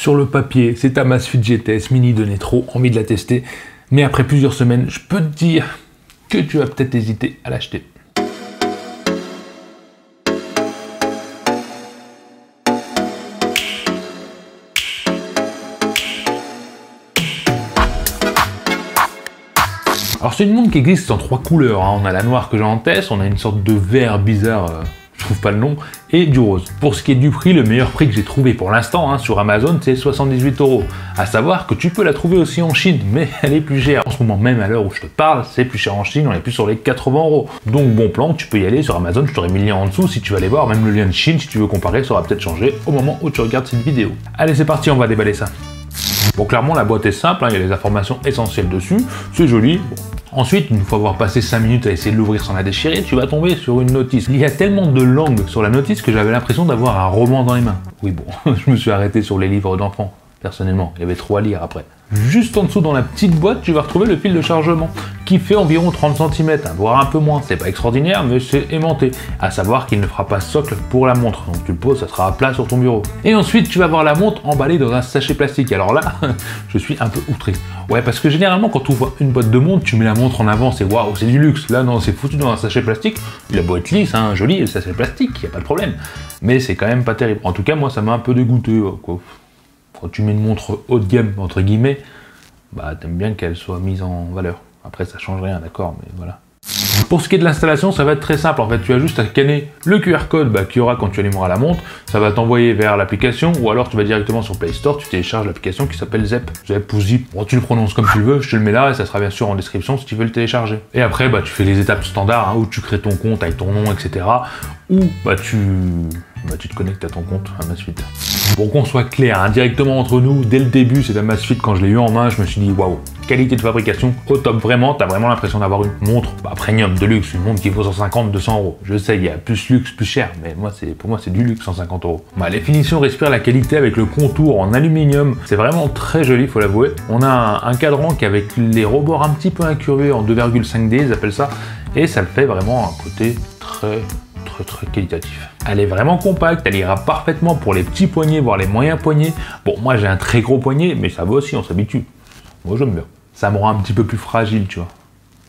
Sur le papier, c'est ta Amazfit GTS Mini donnait trop envie de la tester, mais après plusieurs semaines, je peux te dire que tu vas peut-être hésiter à l'acheter. Alors c'est une montre qui existe en 3 couleurs, hein. On a la noire que j'ai en test, on a une sorte de vert bizarre, je trouve pas le nom, et du rose. Pour ce qui est du prix, le meilleur prix que j'ai trouvé pour l'instant hein, sur Amazon, c'est 78 €. À savoir que tu peux la trouver aussi en Chine, mais elle est plus chère. En ce moment même, à l'heure où je te parle, c'est plus cher en Chine, on est plus sur les 80 €. Donc bon plan, tu peux y aller sur Amazon, je t'aurais mis le lien en dessous si tu vas aller voir, même le lien de Chine, si tu veux comparer, ça aura peut-être changé au moment où tu regardes cette vidéo. Allez, c'est parti, on va déballer ça. Bon, clairement, la boîte est simple, hein, il y a les informations essentielles dessus, c'est joli. Bon. Ensuite, une fois avoir passé 5 minutes à essayer de l'ouvrir sans la déchirer, tu vas tomber sur une notice. Il y a tellement de langues sur la notice que j'avais l'impression d'avoir un roman dans les mains. Oui bon, je me suis arrêté sur les livres d'enfants, personnellement, il y avait trop à lire après. Juste en dessous dans la petite boîte, tu vas retrouver le fil de chargement, qui fait environ 30 cm, hein, voire un peu moins. C'est pas extraordinaire, mais c'est aimanté. À savoir qu'il ne fera pas socle pour la montre, donc tu le poses, ça sera à plat sur ton bureau. Et ensuite, tu vas voir la montre emballée dans un sachet plastique. Alors là, je suis un peu outré. Ouais, parce que généralement, quand tu ouvres une boîte de montre, tu mets la montre en avant, c'est waouh, c'est du luxe. Là, non, c'est foutu dans un sachet plastique. Il a beau être lisse, hein, joli, le sachet plastique, y a pas de problème. Mais c'est quand même pas terrible. En tout cas, moi, ça m'a un peu dégoûté, quoi. Quand tu mets une montre haut de gamme, entre guillemets, bah t'aimes bien qu'elle soit mise en valeur. Après ça change rien, d'accord, mais voilà. Pour ce qui est de l'installation, ça va être très simple. En fait, tu as juste à scanner le QR code qu'il y aura quand tu allumeras la montre. Ça va t'envoyer vers l'application, ou alors tu vas directement sur Play Store, tu télécharges l'application qui s'appelle Zep. Zep ou Zip, bon, tu le prononces comme tu veux, je te le mets là et ça sera bien sûr en description si tu veux le télécharger. Et après, tu fais les étapes standards, hein, où tu crées ton compte avec ton nom, etc. Ou tu te connectes à ton compte Amazfit. Pour qu'on soit clair, hein, directement entre nous, dès le début, cette Amazfit, quand je l'ai eu en main, je me suis dit waouh, qualité de fabrication au top, vraiment, t'as vraiment l'impression d'avoir une montre premium, de luxe, une montre qui vaut 150, 200 €. Je sais, il y a plus luxe, plus cher, mais pour moi c'est du luxe, 150 €. Les finitions respirent la qualité avec le contour en aluminium, c'est vraiment très joli, faut l'avouer. On a un cadran qui avec les rebords un petit peu incurvés en 2,5D, ils appellent ça, et ça le fait vraiment un côté très qualitatif. Elle est vraiment compacte, elle ira parfaitement pour les petits poignets, voire les moyens poignets. Bon, moi j'ai un très gros poignet, mais ça va aussi, on s'habitue. Moi j'aime bien. Ça me rend un petit peu plus fragile, tu vois,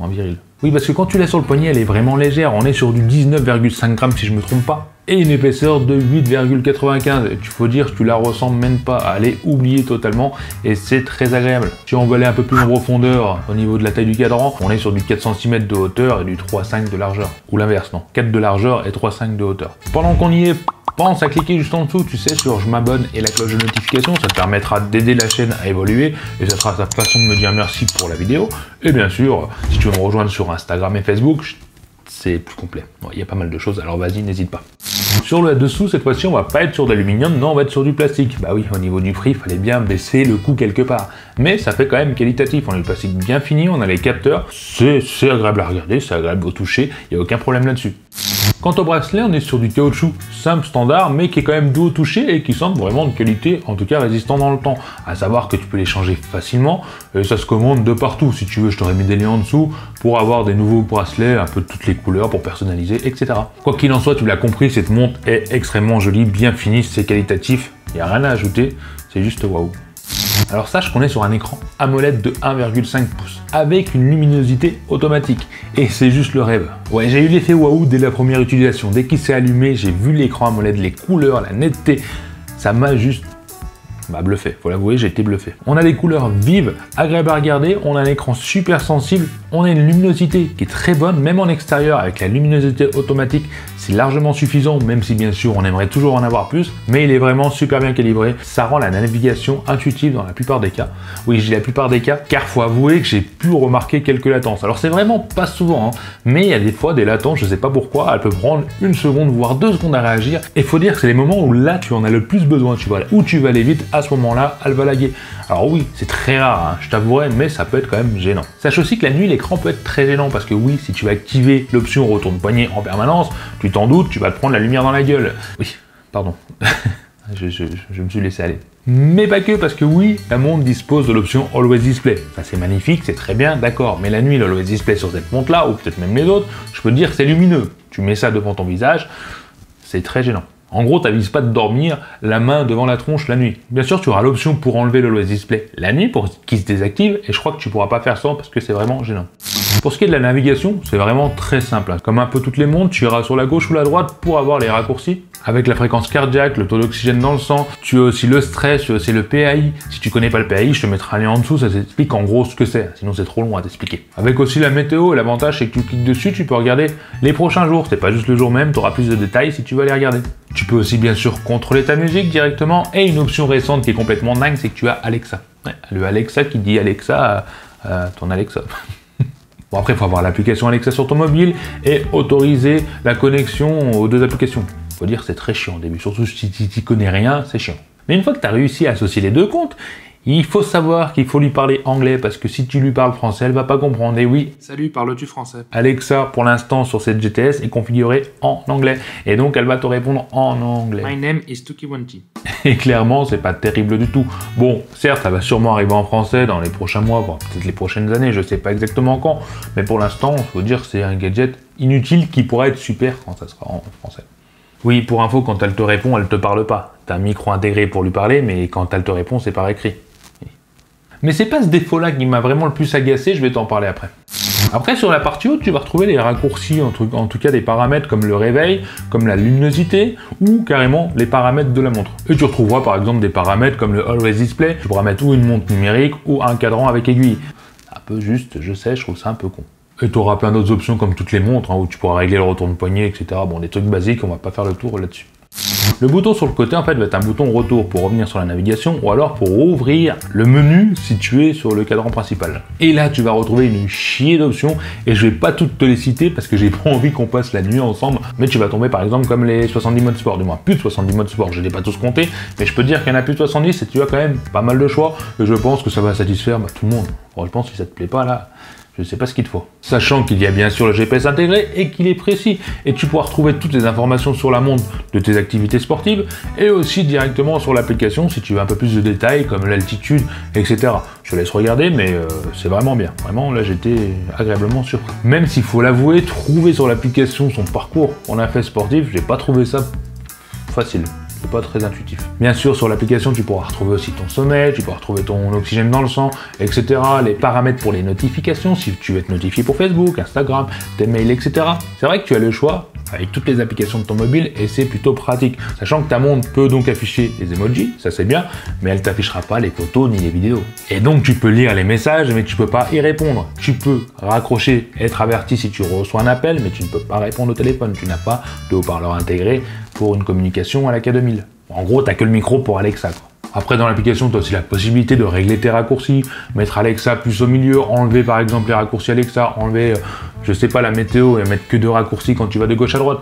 moins viril. Oui, parce que quand tu l'as sur le poignet, elle est vraiment légère. On est sur du 19,5 grammes si je me trompe pas. Et une épaisseur de 8,95. Il faut dire que tu la ressens même pas. Elle est oubliée totalement et c'est très agréable. Si on veut aller un peu plus en profondeur au niveau de la taille du cadran, on est sur du 4 cm de hauteur et du 3,5 de largeur. Ou l'inverse, non. 4 de largeur et 3,5 de hauteur. Pendant qu'on y est, pense à cliquer juste en dessous, tu sais, sur je m'abonne et la cloche de notification, ça te permettra d'aider la chaîne à évoluer et ça sera ta façon de me dire merci pour la vidéo. Et bien sûr, si tu veux me rejoindre sur Instagram et Facebook, c'est plus complet. Il y a pas mal de choses, alors vas-y, n'hésite pas. Sur le dessous, cette fois-ci, on va pas être sur d'aluminium, non, on va être sur du plastique. Bah oui, au niveau du prix, il fallait bien baisser le coût quelque part. Mais ça fait quand même qualitatif, on a le plastique bien fini, on a les capteurs, c'est agréable à regarder, c'est agréable au toucher, il n'y a aucun problème là-dessus. Quant au bracelet, on est sur du caoutchouc simple, standard, mais qui est quand même doux au toucher et qui semble vraiment de qualité, en tout cas résistant dans le temps. À savoir que tu peux les changer facilement, et ça se commande de partout. Si tu veux, je t'aurais mis des liens en dessous pour avoir des nouveaux bracelets, un peu de toutes les couleurs, pour personnaliser, etc. Quoi qu'il en soit, tu l'as compris, cette montre est extrêmement jolie, bien finie, c'est qualitatif, il n'y a rien à ajouter, c'est juste waouh. Alors sache qu'on est sur un écran AMOLED de 1,5 pouces avec une luminosité automatique et c'est juste le rêve. Ouais, j'ai eu l'effet waouh dès la première utilisation. Dès qu'il s'est allumé, j'ai vu l'écran AMOLED, les couleurs, la netteté, ça m'a juste bluffé, faut l'avouer, j'ai été bluffé. On a des couleurs vives, agréables à regarder, on a un écran super sensible, on a une luminosité qui est très bonne, même en extérieur avec la luminosité automatique, c'est largement suffisant, même si bien sûr on aimerait toujours en avoir plus, mais il est vraiment super bien calibré, ça rend la navigation intuitive dans la plupart des cas. Oui, je dis la plupart des cas, car faut avouer que j'ai pu remarquer quelques latences. Alors c'est vraiment pas souvent, hein, mais il y a des fois des latences, je sais pas pourquoi, elle peut prendre 1 seconde, voire 2 secondes à réagir, et faut dire que c'est les moments où là tu en as le plus besoin, tu vois, où tu vas aller vite, à ce moment-là, elle va laguer. Alors oui, c'est très rare, hein, je t'avouerai, mais ça peut être quand même gênant. Sache aussi que la nuit, l'écran peut être très gênant, parce que oui, si tu vas activer l'option retourne poignet en permanence, tu t'en doutes, tu vas te prendre la lumière dans la gueule. Oui, pardon, je me suis laissé aller. Mais pas que, parce que oui, la montre dispose de l'option Always Display. Ça c'est magnifique, c'est très bien, d'accord, mais la nuit, l'Always Display sur cette montre-là, ou peut-être même les autres, je peux te dire que c'est lumineux. Tu mets ça devant ton visage, c'est très gênant. En gros, t'avises pas de dormir la main devant la tronche la nuit. Bien sûr, tu auras l'option pour enlever le Always Display la nuit pour qu'il se désactive et je crois que tu pourras pas faire ça parce que c'est vraiment gênant. Pour ce qui est de la navigation, c'est vraiment très simple. Comme un peu toutes les montres, tu iras sur la gauche ou la droite pour avoir les raccourcis. Avec la fréquence cardiaque, le taux d'oxygène dans le sang, tu as aussi le stress, tu as aussi le PAI. Si tu connais pas le PAI, je te mettrai un lien en dessous, ça t'explique en gros ce que c'est, sinon c'est trop long à t'expliquer. Avec aussi la météo, et l'avantage c'est que tu cliques dessus, tu peux regarder les prochains jours, c'est pas juste le jour même, tu auras plus de détails si tu veux les regarder. Tu peux aussi bien sûr contrôler ta musique directement, et une option récente qui est complètement dingue, c'est que tu as Alexa. Ouais, le Alexa qui dit Alexa à ton Alexa. Bon après, il faut avoir l'application Alexa sur ton mobile et autoriser la connexion aux deux applications. Faut dire c'est très chiant au début, surtout si tu n'y connais rien, c'est chiant. Mais une fois que tu as réussi à associer les deux comptes, il faut savoir qu'il faut lui parler anglais parce que si tu lui parles français, elle va pas comprendre. Et oui, salut, parles-tu français? Alexa, pour l'instant, sur cette GTS, est configurée en anglais. Et donc, elle va te répondre en anglais. My name is Tukiwanti. Et clairement, c'est pas terrible du tout. Bon, certes, ça va sûrement arriver en français dans les prochains mois, voire peut-être les prochaines années, je sais pas exactement quand. Mais pour l'instant, faut dire que c'est un gadget inutile qui pourrait être super quand ça sera en français. Oui, pour info, quand elle te répond, elle te parle pas. T'as un micro intégré pour lui parler, mais quand elle te répond, c'est par écrit. Mais c'est pas ce défaut-là qui m'a vraiment le plus agacé, je vais t'en parler après. Après, sur la partie haute, tu vas retrouver les raccourcis, en tout cas des paramètres comme le réveil, comme la luminosité, ou carrément les paramètres de la montre. Et tu retrouveras par exemple des paramètres comme le Always Display, tu pourras mettre ou une montre numérique, ou un cadran avec aiguille. Un peu juste, je sais, je trouve ça un peu con. Et tu auras plein d'autres options comme toutes les montres, où tu pourras régler le retour de poignet, etc. Bon, des trucs basiques, on va pas faire le tour là-dessus. Le bouton sur le côté en fait va être un bouton retour pour revenir sur la navigation ou alors pour ouvrir le menu situé sur le cadran principal. Et là tu vas retrouver une chier d'options et je vais pas toutes te les citer parce que j'ai pas envie qu'on passe la nuit ensemble, mais tu vas tomber par exemple comme les 70 modes sport, du moins plus de 70 modes sport, je n'ai pas tous comptés, mais je peux te dire qu'il y en a plus de 70 et tu as quand même pas mal de choix et je pense que ça va satisfaire tout le monde. Bon, je pense que si ça te plaît pas là, je ne sais pas ce qu'il te faut. Sachant qu'il y a bien sûr le GPS intégré et qu'il est précis. Et tu pourras retrouver toutes les informations sur la montre de tes activités sportives et aussi directement sur l'application si tu veux un peu plus de détails comme l'altitude, etc. Je te laisse regarder, mais c'est vraiment bien. Vraiment, là, j'étais agréablement surpris. Même s'il faut l'avouer, trouver sur l'application son parcours en affaires sportives, j'ai pas trouvé ça facile. C'est pas très intuitif. Bien sûr, sur l'application, tu pourras retrouver aussi ton sommeil, tu pourras retrouver ton oxygène dans le sang, etc. Les paramètres pour les notifications, si tu veux être notifié pour Facebook, Instagram, tes mails, etc. C'est vrai que tu as le choix avec toutes les applications de ton mobile et c'est plutôt pratique. Sachant que ta montre peut donc afficher les emojis, ça c'est bien, mais elle t'affichera pas les photos ni les vidéos. Et donc tu peux lire les messages, mais tu peux pas y répondre. Tu peux raccrocher, être averti si tu reçois un appel, mais tu ne peux pas répondre au téléphone. Tu n'as pas de haut-parleur intégré pour une communication à la K2000. En gros, tu n'as que le micro pour Alexa, quoi. Après, dans l'application, tu as aussi la possibilité de régler tes raccourcis, mettre Alexa plus au milieu, enlever par exemple les raccourcis Alexa, enlever, je sais pas, la météo et mettre que deux raccourcis quand tu vas de gauche à droite.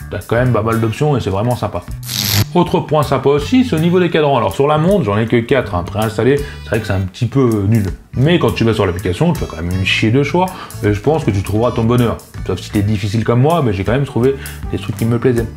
Tu as quand même pas mal d'options et c'est vraiment sympa. Autre point sympa aussi, c'est au niveau des cadrans. Alors sur la montre, j'en ai que 4 préinstallés, c'est vrai que c'est un petit peu nul. Mais quand tu vas sur l'application, tu as quand même une chier de choix et je pense que tu trouveras ton bonheur. Sauf si t'es difficile comme moi, mais j'ai quand même trouvé des trucs qui me plaisaient.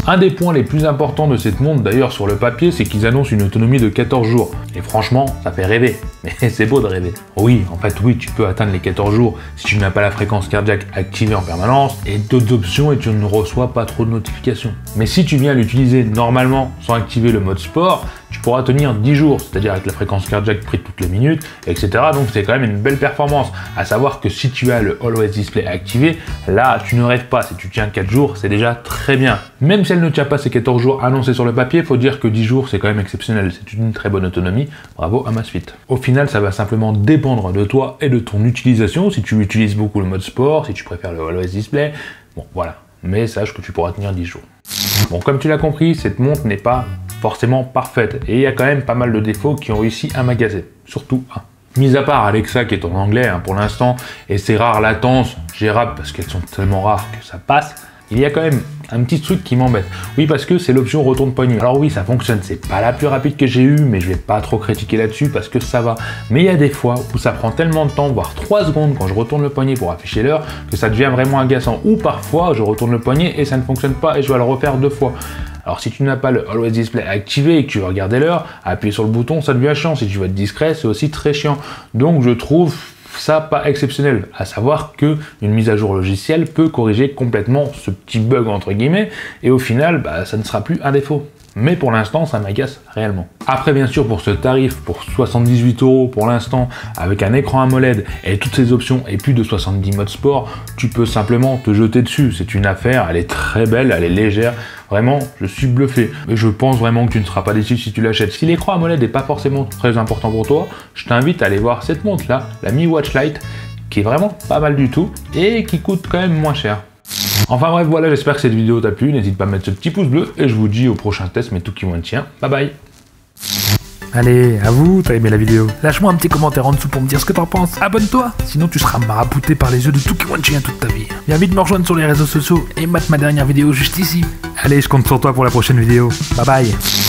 Un des points les plus importants de cette montre d'ailleurs sur le papier, c'est qu'ils annoncent une autonomie de 14 jours. Et franchement, ça fait rêver. Mais c'est beau de rêver. Oui, en fait oui, tu peux atteindre les 14 jours si tu n'as pas la fréquence cardiaque activée en permanence et d'autres options et tu ne reçois pas trop de notifications. Mais si tu viens l'utiliser normalement sans activer le mode sport, tu pourras tenir 10 jours, c'est-à-dire avec la fréquence cardiaque prise toutes les minutes, etc. Donc c'est quand même une belle performance. À savoir que si tu as le Always Display activé, là tu ne rêves pas. Si tu tiens 4 jours, c'est déjà très bien. Même si elle ne tient pas ces 14 jours annoncés sur le papier, il faut dire que 10 jours c'est quand même exceptionnel. C'est une très bonne autonomie. Bravo Amazfit. Au final, ça va simplement dépendre de toi et de ton utilisation. Si tu utilises beaucoup le mode sport, si tu préfères le Always Display, bon voilà. Mais sache que tu pourras tenir 10 jours. Bon, comme tu l'as compris, cette montre n'est pas forcément parfaite et il y a quand même pas mal de défauts qui ont réussi à m'agacer, surtout un. Mis à part Alexa qui est en anglais pour l'instant et ses rares latences gérables parce qu'elles sont tellement rares que ça passe, il y a quand même un petit truc qui m'embête. Oui, parce que c'est l'option retour de poignet. Alors oui, ça fonctionne, c'est pas la plus rapide que j'ai eue, mais je vais pas trop critiquer là-dessus parce que ça va. Mais il y a des fois où ça prend tellement de temps, voire 3 secondes quand je retourne le poignet pour afficher l'heure, que ça devient vraiment agaçant. Ou parfois, je retourne le poignet et ça ne fonctionne pas et je dois le refaire 2 fois. Alors si tu n'as pas le Always Display activé et que tu veux regarder l'heure, appuyer sur le bouton, ça devient chiant. Si tu veux être discret, c'est aussi très chiant. Donc je trouve ça pas exceptionnel. À savoir que une mise à jour logicielle peut corriger complètement ce petit bug entre guillemets, et au final, ça ne sera plus un défaut. Mais pour l'instant, ça m'agace réellement. Après, bien sûr, pour ce tarif, pour 78 € pour l'instant, avec un écran AMOLED et toutes ces options et plus de 70 modes sport, tu peux simplement te jeter dessus. C'est une affaire, elle est très belle, elle est légère. Vraiment, je suis bluffé. Mais je pense vraiment que tu ne seras pas déçu si tu l'achètes. Si l'écran AMOLED n'est pas forcément très important pour toi, je t'invite à aller voir cette montre-là, la Mi Watch Lite, qui est vraiment pas mal du tout et qui coûte quand même moins cher. Enfin bref, voilà, j'espère que cette vidéo t'a plu, n'hésite pas à mettre ce petit pouce bleu, et je vous dis au prochain test, mais tout qui m'en tient, bye bye. Allez, à vous, t'as aimé la vidéo. Lâche-moi un petit commentaire en dessous pour me dire ce que t'en penses. Abonne-toi, sinon tu seras marabouté par les yeux de Tuki Wanchien toute ta vie. Viens vite me rejoindre sur les réseaux sociaux et mate ma dernière vidéo juste ici. Allez, je compte sur toi pour la prochaine vidéo. Bye bye.